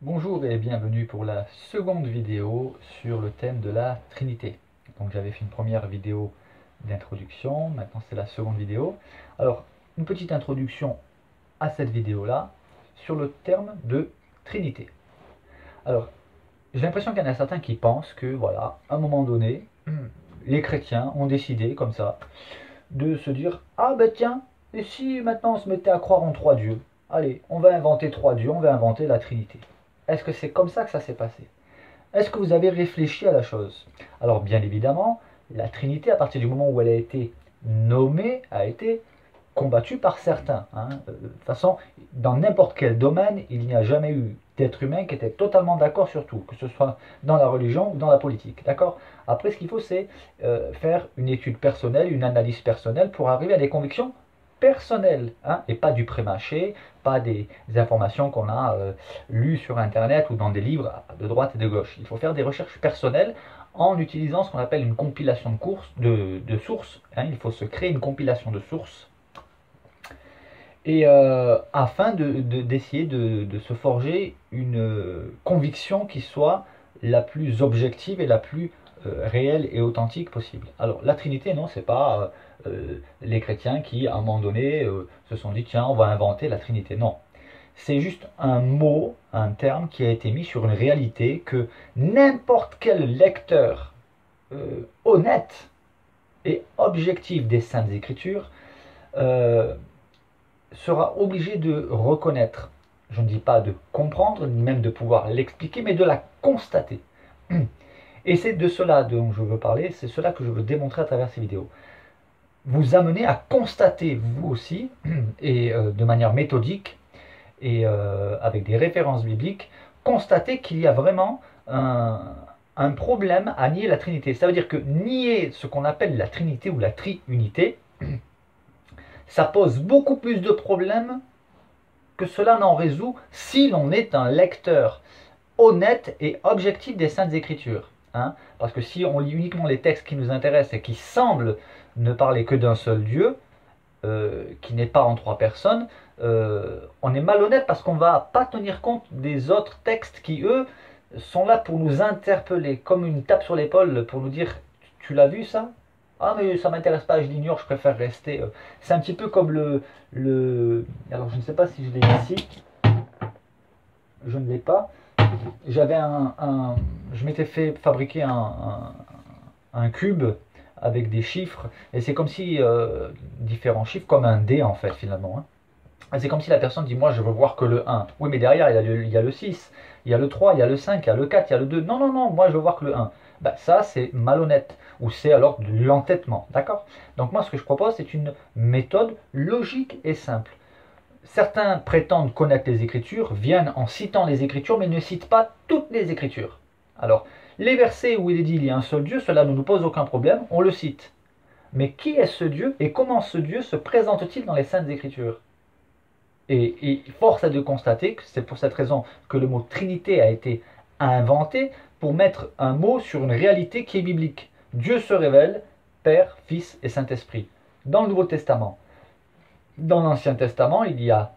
Bonjour et bienvenue pour la seconde vidéo sur le thème de la Trinité. Donc j'avais fait une première vidéo d'introduction, maintenant c'est la seconde vidéo. Alors, une petite introduction à cette vidéo-là sur le terme de Trinité. Alors, j'ai l'impression qu'il y en a certains qui pensent que, voilà, à un moment donné, les chrétiens ont décidé, comme ça, de se dire, ah ben tiens, et si maintenant on se mettait à croire en trois dieux? Allez, on va inventer trois dieux, on va inventer la Trinité. Est-ce que c'est comme ça que ça s'est passé? Est-ce que vous avez réfléchi à la chose? Alors bien évidemment, la Trinité, à partir du moment où elle a été nommée, a été combattue par certains, hein. De toute façon, dans n'importe quel domaine, il n'y a jamais eu d'être humain qui était totalement d'accord sur tout, que ce soit dans la religion ou dans la politique. D'accord? Après, ce qu'il faut, c'est faire une étude personnelle, une analyse personnelle pour arriver à des convictions personnelles, hein, et pas du prémâché, pas des informations qu'on a lues sur Internet ou dans des livres de droite et de gauche. Il faut faire des recherches personnelles en utilisant ce qu'on appelle une compilation de sources, hein. Il faut se créer une compilation de sources et afin d'essayer de se forger une conviction qui soit la plus objective et la plus réelle et authentique possible. Alors la Trinité, non, c'est pas les chrétiens qui à un moment donné se sont dit tiens on va inventer la Trinité. Non, c'est juste un mot, un terme qui a été mis sur une réalité que n'importe quel lecteur honnête et objectif des Saintes Écritures euh, sera obligé de reconnaître. Je ne dis pas de comprendre, ni même de pouvoir l'expliquer, mais de la constater. Et c'est de cela dont je veux parler, c'est cela que je veux démontrer à travers ces vidéos. Vous amener à constater, vous aussi, et de manière méthodique, et avec des références bibliques, constater qu'il y a vraiment un problème à nier la Trinité. Ça veut dire que nier ce qu'on appelle la Trinité ou la triunité, ça pose beaucoup plus de problèmes que cela n'en résout si l'on est un lecteur honnête et objectif des Saintes Écritures. Hein. Parce que si on lit uniquement les textes qui nous intéressent et qui semblent ne parler que d'un seul Dieu, qui n'est pas en trois personnes, on est malhonnête parce qu'on ne va pas tenir compte des autres textes qui, eux, sont là pour nous interpeller, comme une tape sur l'épaule pour nous dire tu l'as vu ça? Ah mais ça m'intéresse pas, je l'ignore, je préfère rester. C'est un petit peu comme Alors je ne sais pas si je l'ai ici, je ne l'ai pas. J'avais je m'étais fait fabriquer un cube avec des chiffres, et c'est comme si différents chiffres, comme un dé en fait finalement, hein. C'est comme si la personne dit moi je veux voir que le 1. Oui mais derrière il y a le 6, il y a le 3, il y a le 5, il y a le 4, il y a le 2. Non, non, non, moi je veux voir que le 1. Ben, ça c'est malhonnête, ou c'est alors de l'entêtement, d'accord? Donc moi ce que je propose c'est une méthode logique et simple. Certains prétendent connaître les Écritures, viennent en citant les Écritures, mais ne citent pas toutes les Écritures. Alors, les versets où il est dit il y a un seul Dieu, cela ne nous pose aucun problème, on le cite. Mais qui est ce Dieu et comment ce Dieu se présente-t-il dans les Saintes Écritures? Et force est de constater que c'est pour cette raison que le mot Trinité a été inventé pour mettre un mot sur une réalité qui est biblique. Dieu se révèle, Père, Fils et Saint-Esprit. Dans le Nouveau Testament, dans l'Ancien Testament, il y a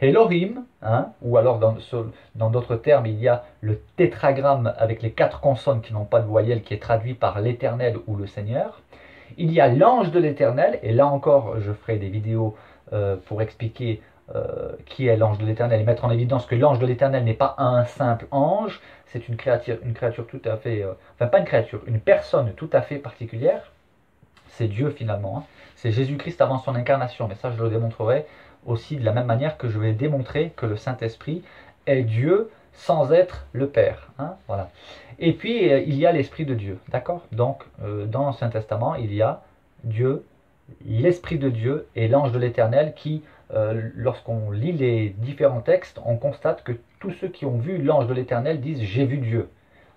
Elohim, hein, ou alors dans d'autres termes, il y a le tétragramme avec les quatre consonnes qui n'ont pas de voyelle qui est traduit par l'Éternel ou le Seigneur. Il y a l'ange de l'Éternel, et là encore, je ferai des vidéos pour expliquer qui est l'ange de l'Éternel et mettre en évidence que l'ange de l'Éternel n'est pas un simple ange, c'est une créature tout à fait, enfin pas une créature, une personne tout à fait particulière. C'est Dieu finalement, hein. C'est Jésus-Christ avant son incarnation, mais ça je le démontrerai aussi de la même manière que je vais démontrer que le Saint-Esprit est Dieu sans être le Père, hein, voilà. Et puis il y a l'Esprit de Dieu, d'accord? Donc dans l'Ancien Testament il y a Dieu, l'Esprit de Dieu et l'ange de l'Éternel qui, lorsqu'on lit les différents textes, on constate que tous ceux qui ont vu l'ange de l'Éternel disent j'ai vu Dieu.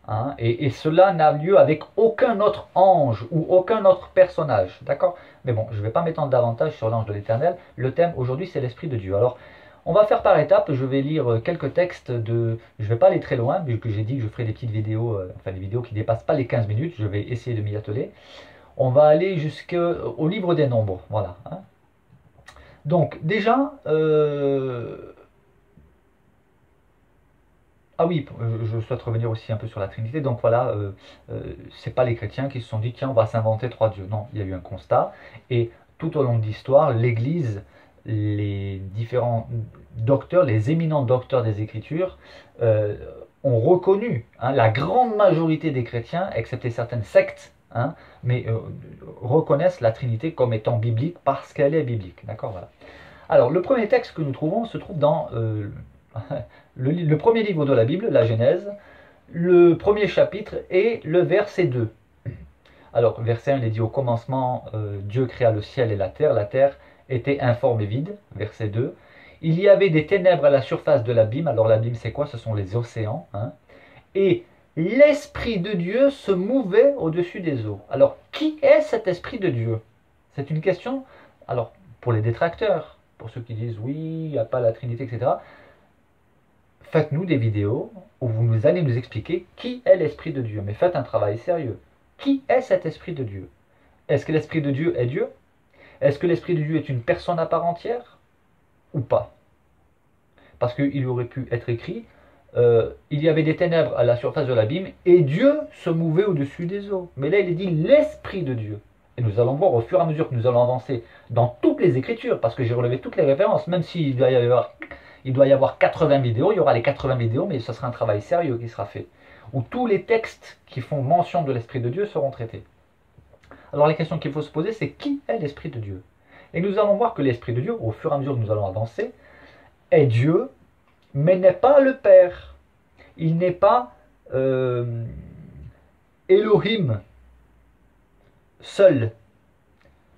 Hein, et cela n'a lieu avec aucun autre ange ou aucun autre personnage. D'accord? Mais bon, je ne vais pas m'étendre davantage sur l'ange de l'Éternel. Le thème aujourd'hui, c'est l'Esprit de Dieu. Alors, on va faire par étapes. Je vais lire quelques textes de. Je ne vais pas aller très loin, vu que j'ai dit que je ferai des petites vidéos, enfin des vidéos qui ne dépassent pas les 15 minutes. Je vais essayer de m'y atteler. On va aller jusqu'au livre des nombres. Voilà. Hein. Donc, déjà, Ah oui, je souhaite revenir aussi un peu sur la Trinité. Donc voilà, c'est pas les chrétiens qui se sont dit tiens, on va s'inventer trois dieux. Non, il y a eu un constat. Et tout au long de l'histoire, l'Église, les différents docteurs, les éminents docteurs des Écritures, euh, ont reconnu, hein, la grande majorité des chrétiens, excepté certaines sectes, hein, mais reconnaissent la Trinité comme étant biblique parce qu'elle est biblique. D'accord, voilà. Alors, le premier texte que nous trouvons se trouve dans le premier livre de la Bible, la Genèse, le premier chapitre et le verset 2. Alors, verset 1, il est dit au commencement, Dieu créa le ciel et la terre était informe et vide. Verset 2, il y avait des ténèbres à la surface de l'abîme. Alors, l'abîme, c'est quoi? Ce sont les océans. Hein. Et l'Esprit de Dieu se mouvait au-dessus des eaux. Alors, qui est cet Esprit de Dieu? C'est une question, alors, pour les détracteurs, pour ceux qui disent oui, il n'y a pas la Trinité, etc. Faites-nous des vidéos où vous allez nous expliquer qui est l'Esprit de Dieu. Mais faites un travail sérieux. Qui est cet Esprit de Dieu? Est-ce que l'Esprit de Dieu est Dieu? Est-ce que l'Esprit de Dieu est une personne à part entière? Ou pas? Parce qu'il aurait pu être écrit, il y avait des ténèbres à la surface de l'abîme, et Dieu se mouvait au-dessus des eaux. Mais là, il est dit l'Esprit de Dieu. Et nous allons voir au fur et à mesure que nous allons avancer dans toutes les Écritures, parce que j'ai relevé toutes les références, même s'il doit y avoir 80 vidéos, il y aura les 80 vidéos, mais ce sera un travail sérieux qui sera fait, où tous les textes qui font mention de l'Esprit de Dieu seront traités. Alors la question qu'il faut se poser, c'est qui est l'Esprit de Dieu? Et nous allons voir que l'Esprit de Dieu, au fur et à mesure que nous allons avancer, est Dieu, mais n'est pas le Père. Il n'est pas Elohim seul.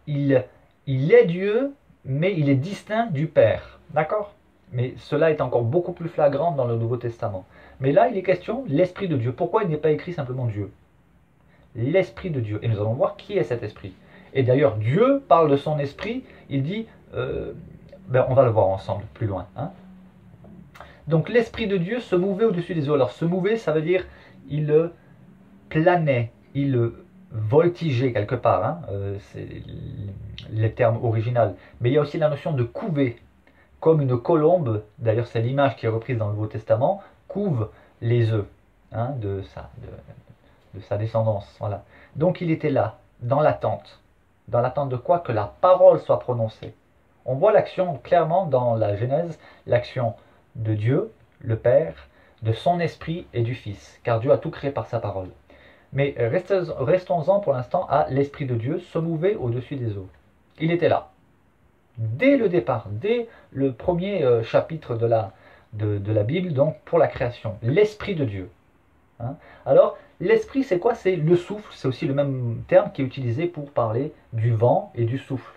Il est Dieu, mais il est distinct du Père. D'accord? Mais cela est encore beaucoup plus flagrant dans le Nouveau Testament. Mais là, il est question de l'Esprit de Dieu. Pourquoi il n'est pas écrit simplement Dieu? L'Esprit de Dieu. Et nous allons voir qui est cet Esprit. Et d'ailleurs, Dieu parle de son Esprit. Il dit, on va le voir ensemble plus loin. Hein. Donc l'Esprit de Dieu se mouvait au-dessus des eaux. Alors se mouver, ça veut dire il planait, il voltigeait quelque part. Hein. C'est le terme original. Mais il y a aussi la notion de couver. Comme une colombe, d'ailleurs c'est l'image qui est reprise dans le Nouveau Testament, couve les œufs, hein, de sa descendance. Voilà. Donc il était là, dans l'attente. Dans l'attente de quoi? Que la parole soit prononcée. On voit l'action clairement dans la Genèse, l'action de Dieu, le Père, de son Esprit et du Fils, car Dieu a tout créé par sa parole. Mais restons-en pour l'instant à l'Esprit de Dieu se mouver au-dessus des eaux. Il était là. Dès le départ, dès le premier chapitre de la Bible, donc pour la création, l'Esprit de Dieu. Hein. Alors, l'Esprit, c'est quoi? C'est le souffle, c'est aussi le même terme qui est utilisé pour parler du vent et du souffle.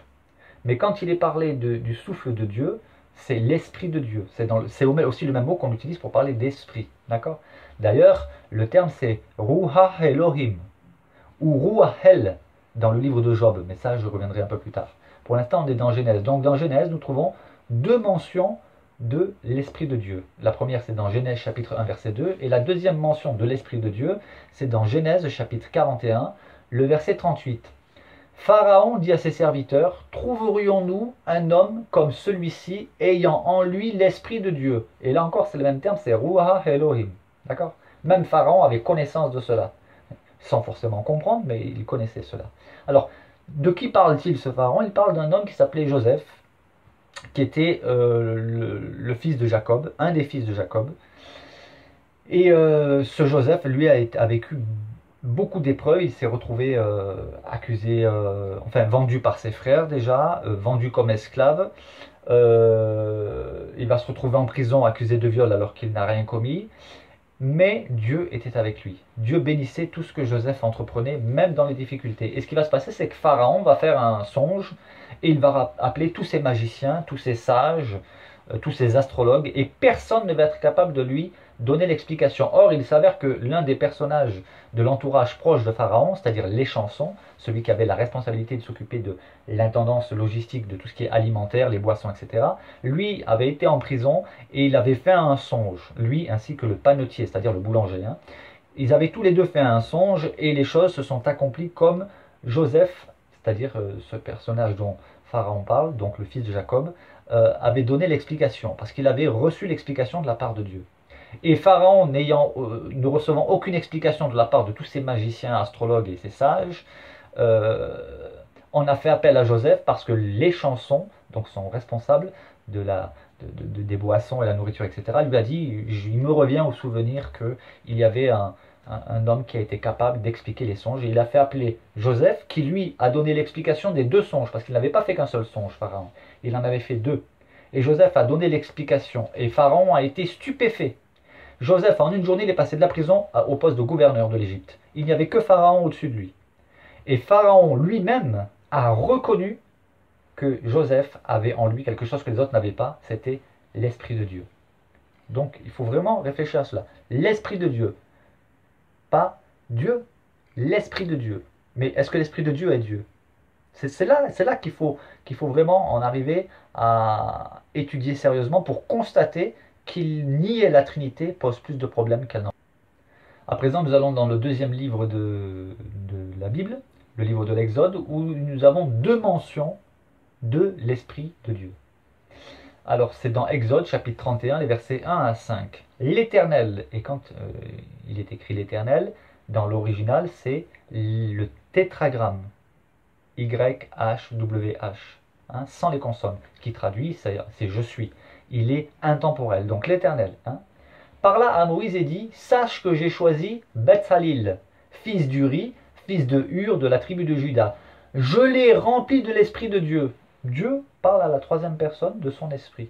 Mais quand il est parlé du souffle de Dieu, c'est l'Esprit de Dieu. C'est aussi le même mot qu'on utilise pour parler d'esprit. D'accord? D'ailleurs, le terme c'est Ruach Elohim, ou Ruachel dans le livre de Job, mais ça je reviendrai un peu plus tard. Pour l'instant, on est dans Genèse. Donc dans Genèse, nous trouvons deux mentions de l'Esprit de Dieu. La première, c'est dans Genèse chapitre 1, verset 2, et la deuxième mention de l'Esprit de Dieu, c'est dans Genèse chapitre 41, le verset 38. Pharaon dit à ses serviteurs, trouverions-nous un homme comme celui-ci ayant en lui l'Esprit de Dieu? Et là encore, c'est le même terme, c'est Ruach Elohim. D'accord? Même Pharaon avait connaissance de cela. Sans forcément comprendre, mais il connaissait cela. Alors, de qui parle-t-il ce Pharaon? Il parle d'un homme qui s'appelait Joseph, qui était le fils de Jacob, un des fils de Jacob. Et ce Joseph, lui, a vécu beaucoup d'épreuves. Il s'est retrouvé accusé, vendu par ses frères déjà, vendu comme esclave. Il va se retrouver en prison accusé de viol alors qu'il n'a rien commis. Mais Dieu était avec lui. Dieu bénissait tout ce que Joseph entreprenait, même dans les difficultés. Et ce qui va se passer, c'est que Pharaon va faire un songe et il va appeler tous ses magiciens, tous ses sages, tous ses astrologues, et personne ne va être capable de lui donner l'explication. Or, il s'avère que l'un des personnages de l'entourage proche de Pharaon, c'est-à-dire les chansons, celui qui avait la responsabilité de s'occuper de l'intendance logistique de tout ce qui est alimentaire, les boissons, etc., lui avait été en prison et il avait fait un songe, lui ainsi que le panetier, c'est-à-dire le boulanger. Hein. Ils avaient tous les deux fait un songe et les choses se sont accomplies comme Joseph, c'est-à-dire ce personnage dont Pharaon parle, donc le fils de Jacob, avait donné l'explication, parce qu'il avait reçu l'explication de la part de Dieu. Et Pharaon, ne recevant aucune explication de la part de tous ces magiciens, astrologues et ces sages, on a fait appel à Joseph parce que les chansons, donc son responsable des boissons et la nourriture, etc., lui a dit, il me revient au souvenir qu'il y avait un homme qui a été capable d'expliquer les songes. Et il a fait appeler Joseph, qui lui a donné l'explication des 2 songes, parce qu'il n'avait pas fait qu'un seul songe, Pharaon. Il en avait fait 2. Et Joseph a donné l'explication. Et Pharaon a été stupéfait. Joseph, en une journée, il est passé de la prison au poste de gouverneur de l'Égypte. Il n'y avait que Pharaon au-dessus de lui. Et Pharaon lui-même a reconnu que Joseph avait en lui quelque chose que les autres n'avaient pas, c'était l'Esprit de Dieu. Donc il faut vraiment réfléchir à cela. L'Esprit de Dieu, pas Dieu, l'Esprit de Dieu. Mais est-ce que l'Esprit de Dieu est Dieu? C'est là qu'il faut vraiment en arriver à étudier sérieusement pour constater qu'il nier la Trinité pose plus de problèmes qu'elle n'en. À présent, nous allons dans le deuxième livre de la Bible, le livre de l'Exode, où nous avons 2 mentions de l'Esprit de Dieu. Alors, c'est dans Exode, chapitre 31, les versets 1 à 5. L'Éternel, et quand il est écrit l'Éternel, dans l'original, c'est le tétragramme, YHWH, hein, sans les consonnes, qui traduit, c'est je suis. Il est intemporel, donc l'Éternel. Hein. Parla à Moïse et dit, sache que j'ai choisi Betsalil, fils d'Uri, fils de Hur, de la tribu de Juda. Je l'ai rempli de l'Esprit de Dieu. Dieu parle à la 3e personne de son esprit.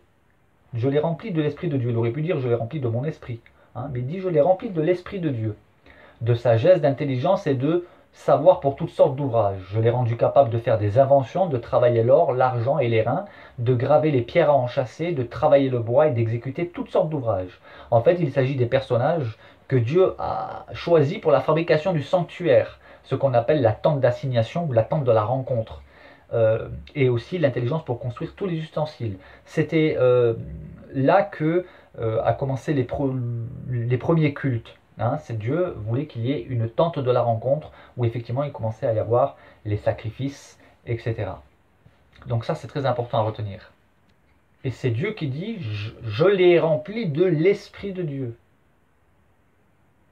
Je l'ai rempli de l'Esprit de Dieu. Il aurait pu dire je l'ai rempli de mon esprit. Hein, mais il dit je l'ai rempli de l'Esprit de Dieu. De sagesse, d'intelligence et de savoir pour toutes sortes d'ouvrages. Je l'ai rendu capable de faire des inventions, de travailler l'or, l'argent et les reins, de graver les pierres à enchâsser, de travailler le bois et d'exécuter toutes sortes d'ouvrages. En fait, il s'agit des personnages que Dieu a choisis pour la fabrication du sanctuaire, ce qu'on appelle la tente d'assignation ou la tente de la rencontre. Et aussi l'intelligence pour construire tous les ustensiles. C'était là que a commencé les premiers cultes. Hein, c'est Dieu voulait qu'il y ait une tente de la rencontre où effectivement il commençait à y avoir les sacrifices, etc. Donc ça c'est très important à retenir. Et c'est Dieu qui dit je l'ai rempli de l'Esprit de Dieu.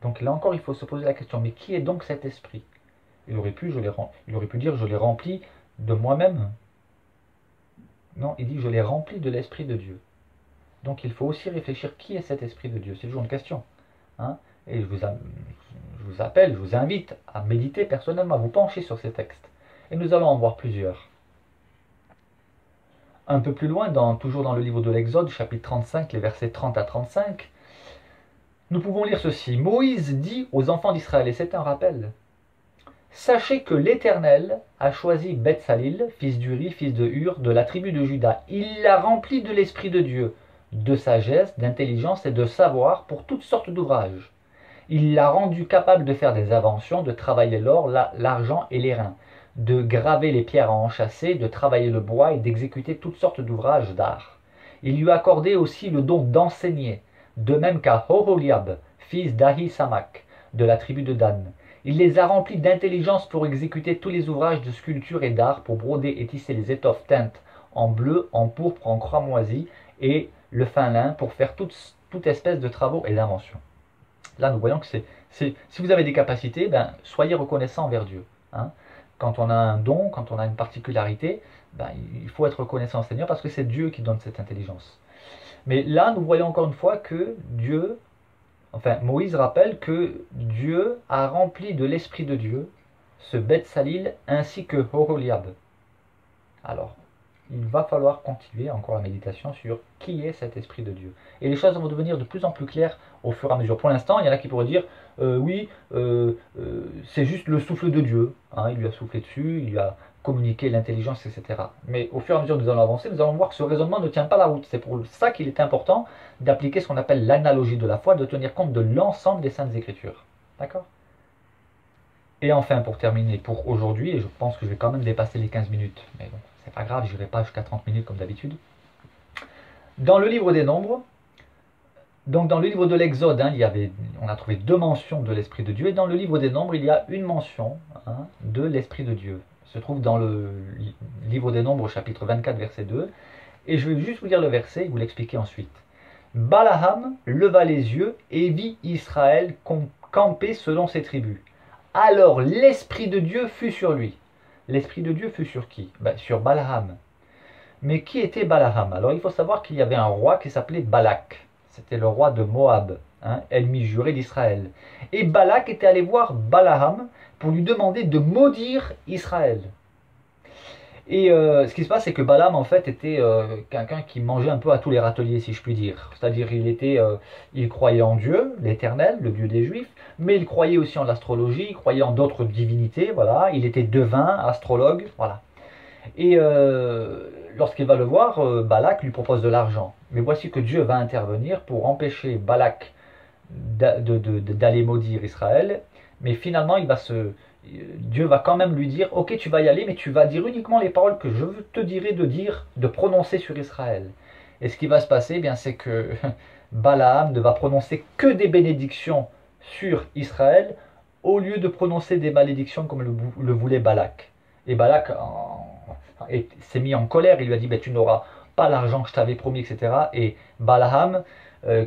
Donc là encore il faut se poser la question, mais qui est donc cet Esprit? Il aurait pu dire je l'ai rempli de moi-même. Non, il dit je l'ai rempli de l'Esprit de Dieu. Donc il faut aussi réfléchir qui est cet Esprit de Dieu. C'est toujours une question. Hein. Et je vous invite à méditer personnellement, à vous pencher sur ces textes. Et nous allons en voir plusieurs. Un peu plus loin, toujours dans le livre de l'Exode, chapitre 35, les versets 30 à 35, nous pouvons lire ceci. Moïse dit aux enfants d'Israël, et c'est un rappel, sachez que l'Éternel a choisi Betsalil, fils d'Uri, fils de Hur, de la tribu de Juda. Il l'a rempli de l'Esprit de Dieu, de sagesse, d'intelligence et de savoir pour toutes sortes d'ouvrages. Il l'a rendu capable de faire des inventions, de travailler l'or, l'argent et les reins, de graver les pierres à enchâsser, de travailler le bois et d'exécuter toutes sortes d'ouvrages d'art. Il lui a accordé aussi le don d'enseigner, de même qu'à Oholiab, fils d'Ahisamak, de la tribu de Dan. Il les a remplis d'intelligence pour exécuter tous les ouvrages de sculpture et d'art, pour broder et tisser les étoffes teintes en bleu, en pourpre, en cramoisi et le fin lin, pour faire toute espèce de travaux et d'inventions. Là, nous voyons que si vous avez des capacités, soyez reconnaissant envers Dieu. Hein. Quand on a un don, quand on a une particularité, il faut être reconnaissant au Seigneur parce que c'est Dieu qui donne cette intelligence. Mais là, nous voyons encore une fois que Moïse rappelle que Dieu a rempli de l'Esprit de Dieu ce Betsalil ainsi que Oholiab. Alors, il va falloir continuer encore la méditation sur qui est cet Esprit de Dieu. Et les choses vont devenir de plus en plus claires au fur et à mesure. Pour l'instant, il y en a qui pourraient dire c'est juste le souffle de Dieu. Hein, il lui a soufflé dessus, il lui a communiqué l'intelligence, etc. Mais au fur et à mesure que nous allons avancer, nous allons voir que ce raisonnement ne tient pas la route. C'est pour ça qu'il est important d'appliquer ce qu'on appelle l'analogie de la foi, de tenir compte de l'ensemble des Saintes Écritures. D'accord ? Et enfin, pour terminer pour aujourd'hui, et je pense que je vais quand même dépasser les 15 minutes, mais bon, c'est pas grave, je n'irai pas jusqu'à 30 minutes comme d'habitude. Dans le livre des Nombres, donc dans le livre de l'Exode, on a trouvé 2 mentions de l'Esprit de Dieu, et dans le livre des Nombres, il y a une mention de l'Esprit de Dieu. Il se trouve dans le livre des Nombres, chapitre 24, verset 2, et je vais juste vous lire le verset et vous l'expliquer ensuite. Balaam leva les yeux et vit Israël camper selon ses tribus. Alors l'Esprit de Dieu fut sur lui. L'Esprit de Dieu fut sur qui? Sur Balaam. Mais qui était Balaam? Alors il faut savoir qu'il y avait un roi qui s'appelait Balak. C'était le roi de Moab, ennemi juré d'Israël. Et Balak était allé voir Balaam pour lui demander de maudire Israël. Et ce qui se passe, c'est que Balaam, en fait, était quelqu'un qui mangeait un peu à tous les râteliers, si je puis dire. C'est-à-dire, il croyait en Dieu, l'Éternel, le Dieu des Juifs, mais il croyait aussi en l'astrologie, il croyait en d'autres divinités, voilà. Il était devin, astrologue, voilà. Et lorsqu'il va le voir, Balak lui propose de l'argent. Mais voici que Dieu va intervenir pour empêcher Balak d'aller maudire Israël. Mais finalement, Dieu va quand même lui dire, ok, tu vas y aller, mais tu vas dire uniquement les paroles que je te dirai de dire, de prononcer sur Israël. Et ce qui va se passer, eh bien, c'est que Balaam ne va prononcer que des bénédictions sur Israël, au lieu de prononcer des malédictions comme le voulait Balak. Et Balak s'est mis en colère, il lui a dit, ben, tu n'auras pas l'argent que je t'avais promis, etc. Et Balaam,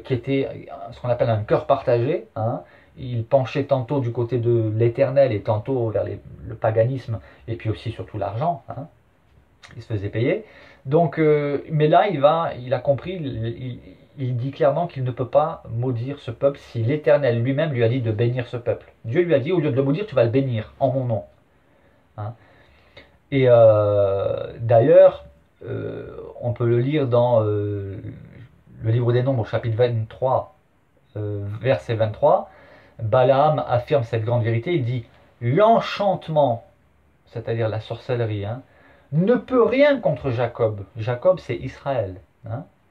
qui était ce qu'on appelle un cœur partagé, il penchait tantôt du côté de l'Éternel et tantôt vers le paganisme, et puis aussi surtout l'argent, il se faisait payer. Donc, mais là, il a compris, il dit clairement qu'il ne peut pas maudire ce peuple si l'Éternel lui-même lui a dit de bénir ce peuple. Dieu lui a dit, au lieu de le maudire, tu vas le bénir en mon nom. Et d'ailleurs, on peut le lire dans le livre des Nombres, chapitre 23, verset 23. Balaam affirme cette grande vérité, il dit « L'enchantement, c'est-à-dire la sorcellerie, ne peut rien contre Jacob. » Jacob, c'est Israël.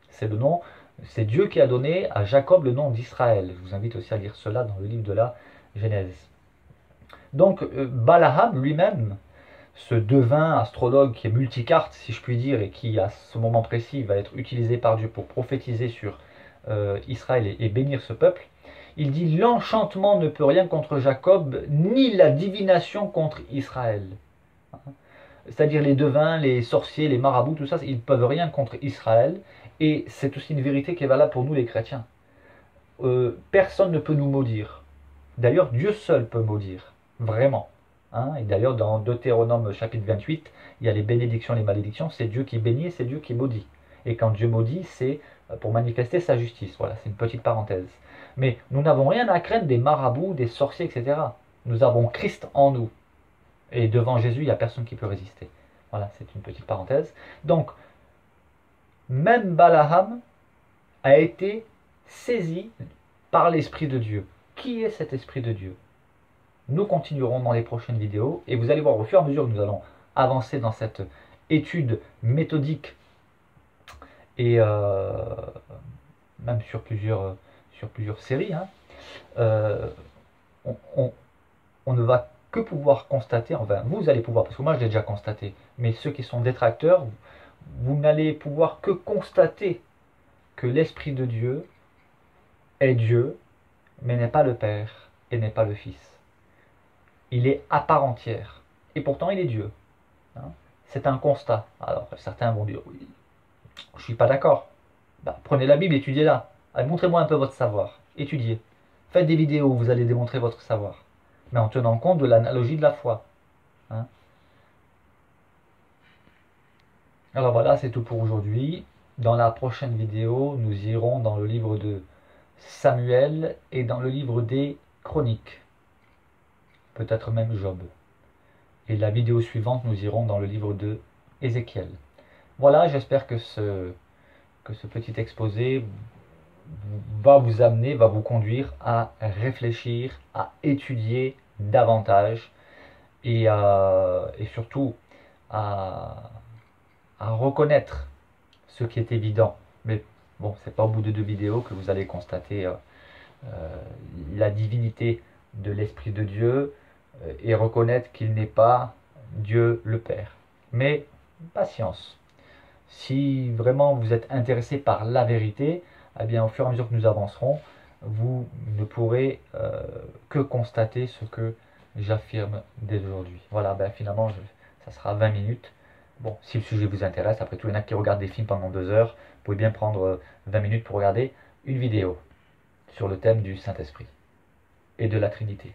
C'est le nom, c'est Dieu qui a donné à Jacob le nom d'Israël. Je vous invite aussi à lire cela dans le livre de la Genèse. Donc, Balaam lui-même, ce devin astrologue qui est multicarte, si je puis dire, et qui, à ce moment précis, va être utilisé par Dieu pour prophétiser sur Israël et bénir ce peuple, il dit « L'enchantement ne peut rien contre Jacob, ni la divination contre Israël. » C'est-à-dire les devins, les sorciers, les marabouts, tout ça, ils ne peuvent rien contre Israël. Et c'est aussi une vérité qui est valable pour nous les chrétiens. Personne ne peut nous maudire. D'ailleurs, Dieu seul peut maudire. Vraiment. Et d'ailleurs, dans Deutéronome chapitre 28, il y a les bénédictions, les malédictions. C'est Dieu qui bénit et c'est Dieu qui maudit. Et quand Dieu maudit, c'est pour manifester sa justice. Voilà, c'est une petite parenthèse. Mais nous n'avons rien à craindre des marabouts, des sorciers, etc. Nous avons Christ en nous. Et devant Jésus, il n'y a personne qui peut résister. Voilà, c'est une petite parenthèse. Donc, même Balaam a été saisi par l'Esprit de Dieu. Qui est cet Esprit de Dieu? Nous continuerons dans les prochaines vidéos. Et vous allez voir au fur et à mesure que nous allons avancer dans cette étude méthodique et même sur plusieurs séries, on ne va que pouvoir constater, enfin vous allez pouvoir, parce que moi je l'ai déjà constaté, mais ceux qui sont détracteurs, vous n'allez pouvoir que constater que l'Esprit de Dieu est Dieu, mais n'est pas le Père et n'est pas le Fils. Il est à part entière, et pourtant il est Dieu. C'est un constat. Alors certains vont dire, oui, je ne suis pas d'accord. Prenez la Bible, étudiez-la. Montrez-moi un peu votre savoir. Étudiez. Faites des vidéos où vous allez démontrer votre savoir. Mais en tenant compte de l'analogie de la foi. Alors voilà, c'est tout pour aujourd'hui. Dans la prochaine vidéo, nous irons dans le livre de Samuel et dans le livre des Chroniques. Peut-être même Job. Et la vidéo suivante, nous irons dans le livre de Ézéchiel. Voilà, j'espère que ce petit exposé va vous amener, va vous conduire à réfléchir, à étudier davantage et surtout à reconnaître ce qui est évident. Mais bon, c'est pas au bout de 2 vidéos que vous allez constater la divinité de l'Esprit de Dieu et reconnaître qu'il n'est pas Dieu le Père. Mais patience. Si vraiment vous êtes intéressé par la vérité, eh bien, au fur et à mesure que nous avancerons, vous ne pourrez que constater ce que j'affirme dès aujourd'hui. Voilà, finalement, ça sera 20 minutes. Bon, si le sujet vous intéresse, après tout, il y en a qui regardent des films pendant 2 heures, vous pouvez bien prendre 20 minutes pour regarder une vidéo sur le thème du Saint-Esprit et de la Trinité.